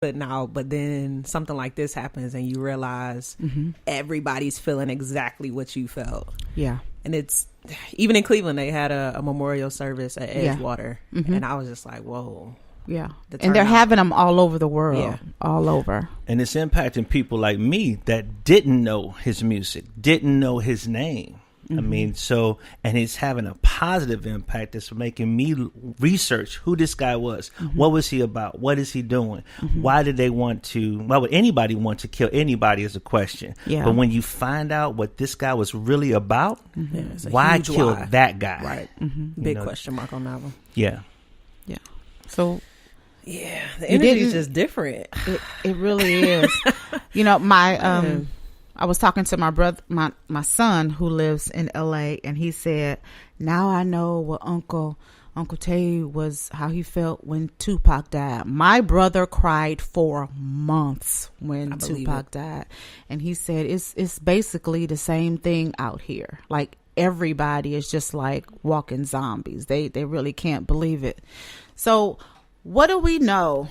putting out, but then something like this happens and you realize everybody's feeling exactly what you felt. Yeah. And it's, even in Cleveland, they had a memorial service at Edgewater. And I was just like, whoa. Yeah. And they're having them all over the world. Yeah. All over. And it's impacting people like me that didn't know his music, didn't know his name. I mean, so, and it's having a positive impact that's making me research who this guy was. What was he about? What is he doing? Why would anybody want to kill anybody is a question. Yeah. But when you find out what this guy was really about, why kill that guy? Right. Big question mark on that one. Yeah. Yeah. So, yeah, the energy is just different. It really is. You know, I was talking to my brother, my son who lives in LA, and he said, now I know what Uncle Tay was, how he felt when Tupac died. My brother cried for months when Tupac died. And he said, it's basically the same thing out here. Like, everybody is just like walking zombies. They really can't believe it. So what do we know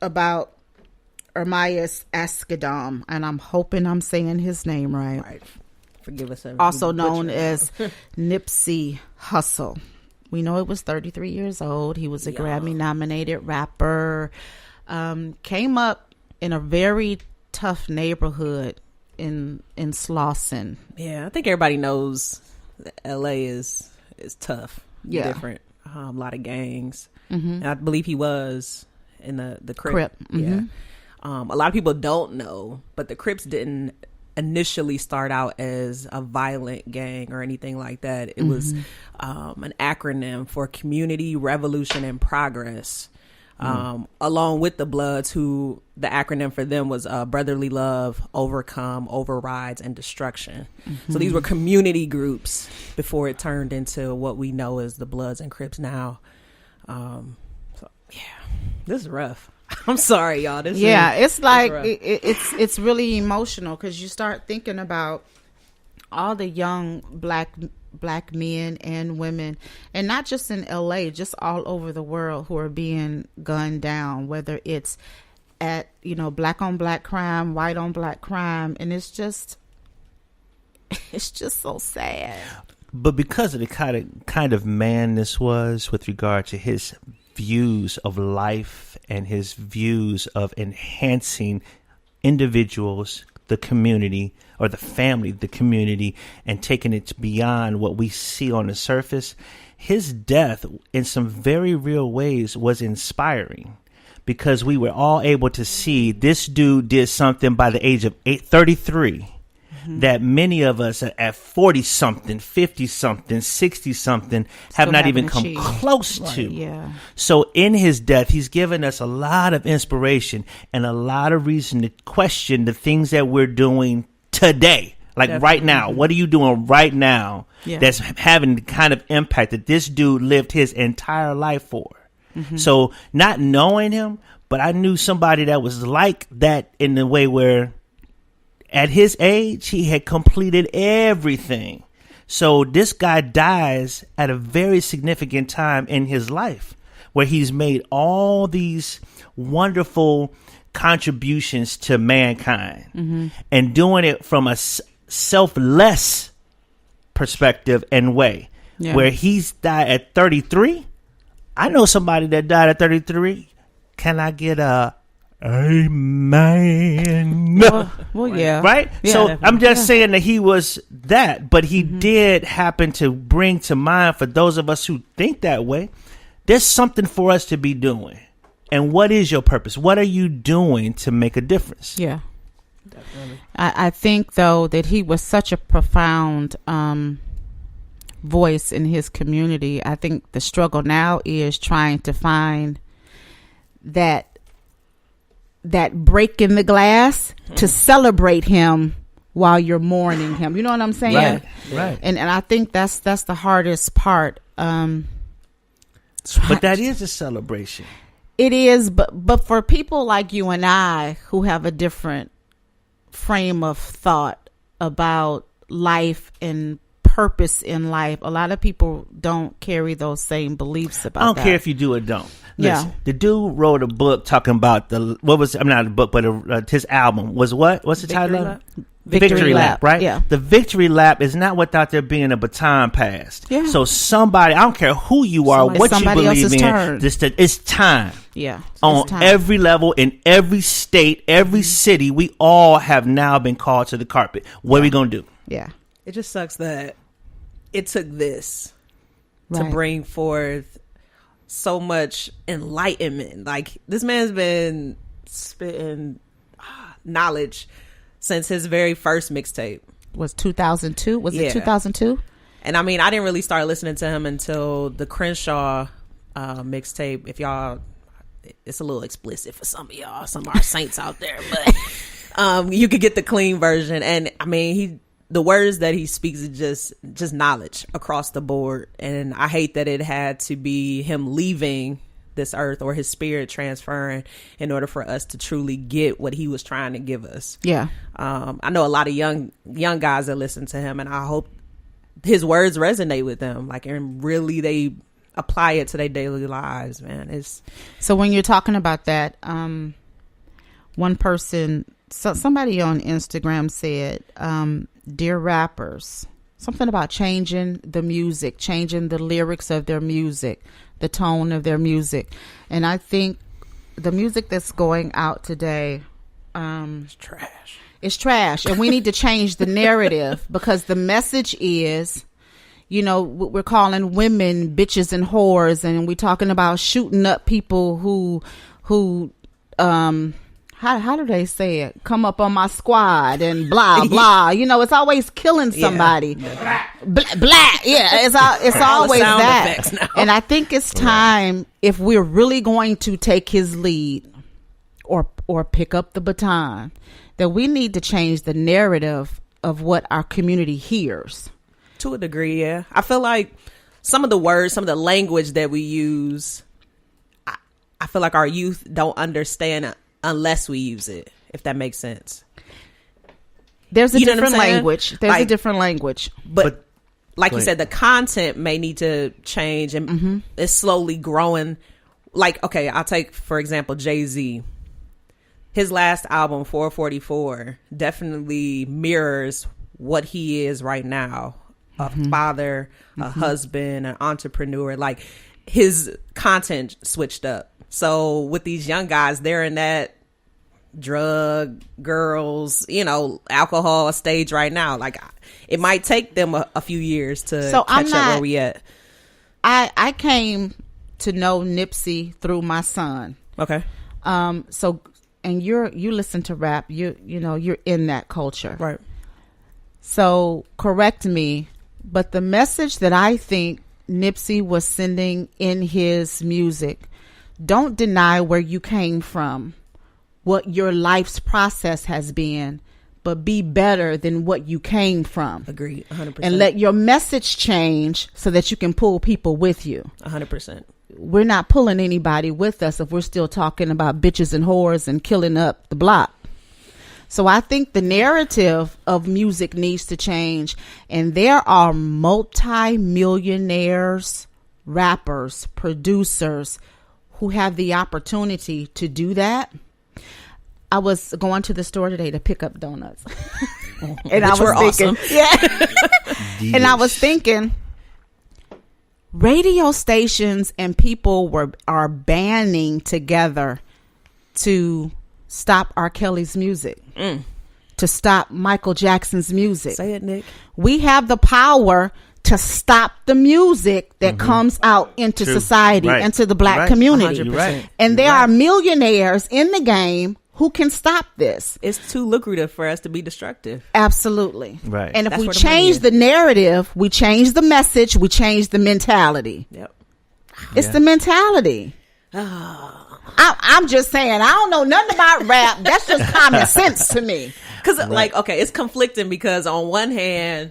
about Ermias Askedom, and I'm hoping I'm saying his name right. Forgive us. Also known as Nipsey Hussle. We know he was 33 years old. He was a Grammy-nominated rapper. Came up in a very tough neighborhood in Slauson. Yeah, I think everybody knows that LA is tough. Yeah. Different. A lot of gangs. And I believe he was in the Crip. Yeah. A lot of people don't know, but the Crips didn't initially start out as a violent gang or anything like that. It was an acronym for Community, Revolution, and Progress. Along with the Bloods, who the acronym for them was Brotherly Love, Overcome, Overrides, and Destruction. So these were community groups before it turned into what we know as the Bloods and Crips now. This is rough. I'm sorry, y'all. It's like it's really emotional because you start thinking about all the young black men and women, and not just in LA, just all over the world, who are being gunned down, whether it's at, black on black crime, white on black crime, and it's just so sad. But because of the kind of man this was with regard to his views of life and his views of enhancing individuals, the community, or the family, the community, and taking it beyond what we see on the surface, his death in some very real ways was inspiring, because we were all able to see this dude did something by the age of 33 that many of us at 40 something, 50 something, 60 something have not even come close to. Yeah. So in his death, he's given us a lot of inspiration and a lot of reason to question the things that we're doing today. Like right now, what are you doing right now that's having the kind of impact that this dude lived his entire life for? So not knowing him, but I knew somebody that was like that in the way where at his age, he had completed everything. So this guy dies at a very significant time in his life where he's made all these wonderful contributions to mankind and doing it from a selfless perspective and way. Where he's died at 33. I know somebody that died at 33. Can I get a amen? Well, yeah. Right? Yeah, so definitely. I'm just saying that he was that, but he did happen to bring to mind, for those of us who think that way, there's something for us to be doing. And what is your purpose? What are you doing to make a difference? Yeah. Definitely. I think, though, that he was such a profound voice in his community. I think the struggle now is trying to find that break in the glass to celebrate him while you're mourning him. You know what I'm saying? Right. And I think that's the hardest part. But that is a celebration. It is, but for people like you and I who have a different frame of thought about life and purpose in life. A lot of people don't carry those same beliefs about I don't that. care if you do or don't. Listen, Yeah. the dude wrote a book talking about I'm not a book, but his album was what? What's the title of it? Victory Lap, right? Yeah. The Victory Lap is not without there being a baton passed. Yeah. So somebody, I don't care who you are, what you somebody believe else's in, turn. it's time. Yeah. On It's time. every level, in every state, every city, we all have now been called to the carpet. What are we going to do? Yeah. It just sucks that it took this to Right. bring forth so much enlightenment. Like, this man's been spitting knowledge since his very first mixtape. Was 2002? Was Yeah. it 2002? And I mean, I didn't really start listening to him until the Crenshaw mixtape. If y'all, it's a little explicit for some of y'all, some of our saints out there, but you could get the clean version. And I mean, the words that he speaks is just knowledge across the board. And I hate that it had to be him leaving this earth or his spirit transferring in order for us to truly get what he was trying to give us. Yeah. I know a lot of young guys that listen to him, and I hope his words resonate with them, like, and really they apply it to their daily lives, man. So when you're talking about that, one person, somebody on Instagram said, dear rappers, something about changing the music, changing the lyrics of their music, the tone of their music. And I think the music that's going out today, It's trash. it's trash. And we need to change the narrative, because the message is, you know, we're calling women bitches and whores, and we're talking about shooting up people who how do they say it? Come up on my squad and blah blah. You know, it's always killing somebody. Yeah. Blah, blah. Yeah, it's always sound that. effects now. And I think it's time, if we're really going to take his lead or pick up the baton, that we need to change the narrative of what our community hears. To a degree, yeah. I feel like some of the words, some of the language that we use, I feel like our youth don't understand unless we use it, if that makes sense. There's a You know what I'm different saying? language. There's a Like- different language. But like Go you ahead. said, the content may need to change, and it's slowly growing. Like, okay, I'll take, for example, Jay-Z. His last album, 444, definitely mirrors what he is right now. A father, a husband, an entrepreneur. Like, his content switched up. So with these young guys, they're in that drug, girls, you know, alcohol stage right now. Like, it might take them a few years to So I'm catch up not- where we at. I came to know Nipsey through my son. Okay. So, and you listen to rap, you know, you're in that culture. Right. So correct me, but the message that I think Nipsey was sending in his music, don't deny where you came from, what your life's process has been, but be better than what you came from. Agreed. 100%. And let your message change so that you can pull people with you. 100%. We're not pulling anybody with us if we're still talking about bitches and whores and killing up the block. So I think the narrative of music needs to change. And there are multi-millionaires, rappers, producers who have the opportunity to do that. I was going to the store today to pick up donuts. And I Which was were thinking, awesome. yeah. And I was thinking, radio stations and people are banding together to stop R. Kelly's music, to stop Michael Jackson's music. Say it, Nick. We have the power to stop the music that comes out into True. society, Right. into the black Right. community. 100%. You're right. And there You're are right. millionaires in the game who can stop this. It's too lucrative for us to be destructive. Absolutely. Right. And if That's we where the money change is. the narrative, we change the message, we change the mentality. Yep. It's Yeah. the mentality. I'm just saying, I don't know nothing about rap. That's just common sense to me. Because, like, okay, it's conflicting because on one hand,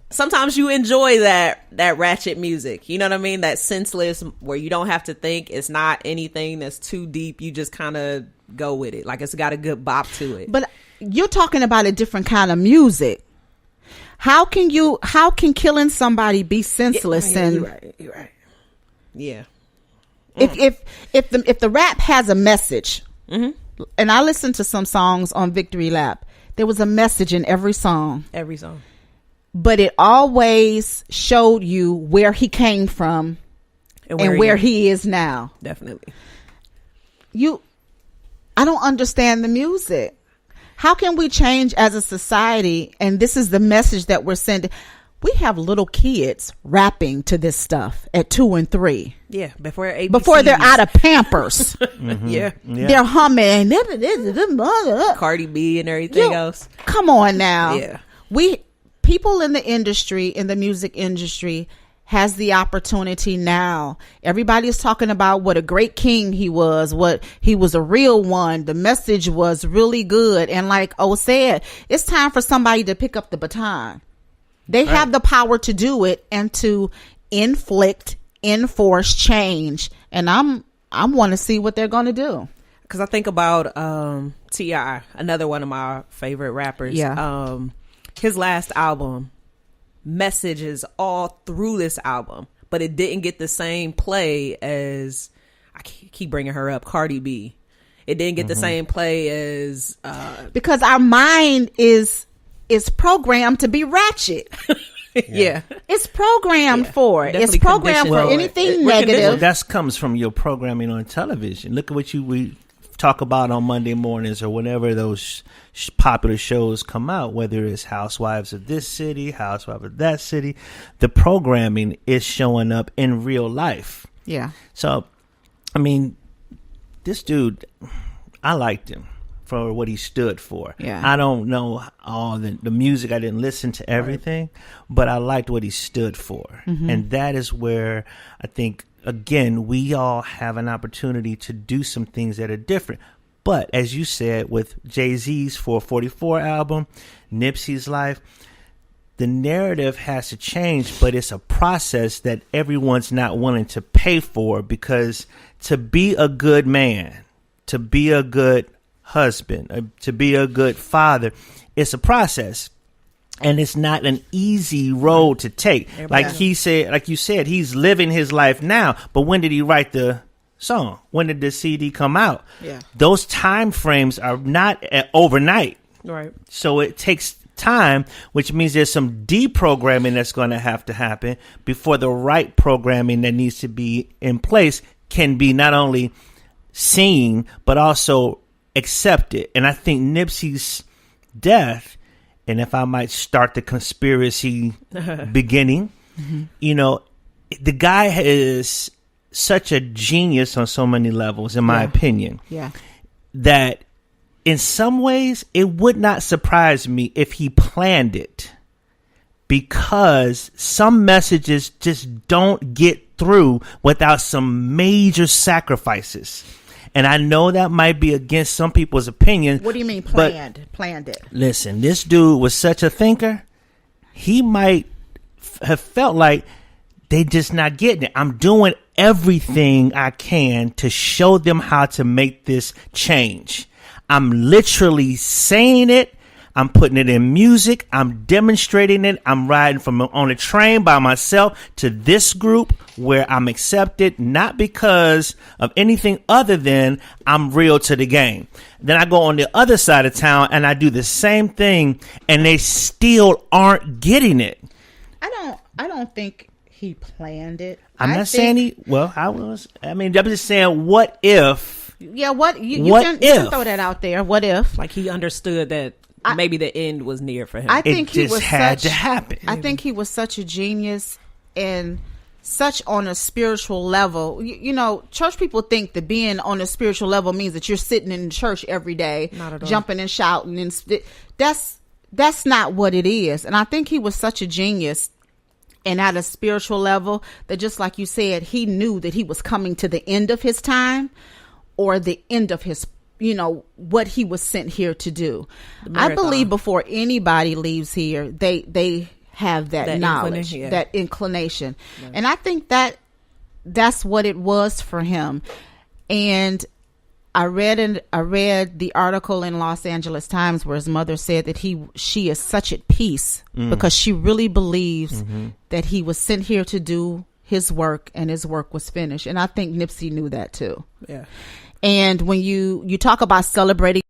sometimes you enjoy that ratchet music. You know what I mean? That senseless, where you don't have to think. It's not anything that's too deep. You just kind of go with it. Like, it's got a good bop to it. But you're talking about a different kind of music. How can killing somebody be senseless? Yeah, and you're right. Yeah. If the rap has a message, and I listened to some songs on Victory Lap, there was a message in every song. Every song. But it always showed you where he came from and where he is now. Definitely. I don't understand the music. How can we change as a society? And this is the message that we're sending. We have little kids rapping to this stuff at 2 and 3. Yeah, before they're out of Pampers. Yeah. They're humming Cardi B and everything else. Come on now. Yeah. People in the industry, in the music industry, has the opportunity now. Everybody is talking about what a great king he was, what he was a real one. The message was really good. And like O said, it's time for somebody to pick up the baton. They have the power to do it and to enforce change. And I want to see what they're going to do. Because I think about T.I., another one of my favorite rappers. Yeah. His last album, messages all through this album, but it didn't get the same play as, I keep bringing her up, Cardi B. It didn't get the same play as because our mind is programmed to be ratchet. Yeah. It's programmed for it. Definitely It's programmed for conditioned. anything Well, negative. that comes from your programming on television. Look at what we talk about on Monday mornings or whenever those popular shows come out, whether it's Housewives of this city, Housewives of that city. The programming is showing up in real life. Yeah. So, I mean, this dude, I liked him for what he stood for. Yeah. I don't know all the music. I didn't listen to everything, but I liked what he stood for. And that is where I think, again, we all have an opportunity to do some things that are different. But as you said, with Jay-Z's 444 album, Nipsey's life, the narrative has to change, but it's a process that everyone's not willing to pay for, because to be a good man, to be a good husband, to be a good father, it's a process. And it's not an easy road to take. Like you said, he's living his life now. But when did he write the song? When did the CD come out? Yeah. Those time frames are not overnight. Right. So it takes time, which means there's some deprogramming that's going to have to happen before the right programming that needs to be in place can be not only seen, but also accepted. And I think Nipsey's death, and if I might start the conspiracy beginning, you know, the guy is such a genius on so many levels, in my opinion, that in some ways it would not surprise me if he planned it, because some messages just don't get through without some major sacrifices. And I know that might be against some people's opinion. What do you mean planned? Planned it. Listen, this dude was such a thinker. He might have felt like they just not getting it. I'm doing everything I can to show them how to make this change. I'm literally saying it. I'm putting it in music. I'm demonstrating it. I'm riding on a train by myself to this group where I'm accepted, not because of anything other than I'm real to the game. Then I go on the other side of town and I do the same thing, and they still aren't getting it. I don't think he planned it. I'm not saying I'm just saying, what if? Yeah, you can throw that out there. What if? Like he understood that maybe the end was near for him. I think it just had to happen. I think he was such a genius and such on a spiritual level. You know, church people think that being on a spiritual level means that you're sitting in church every day, Not at all. jumping and shouting, and that's not what it is. And I think he was such a genius and at a spiritual level that, just like you said, he knew that he was coming to the end of his time or the end of his, what he was sent here to do. I believe before anybody leaves here, they have that knowledge, that inclination. Right. And I think that's what it was for him. And I read the article in Los Angeles Times where his mother said that she is such at peace because she really believes that he was sent here to do his work and his work was finished. And I think Nipsey knew that too. Yeah. And when you talk about celebrating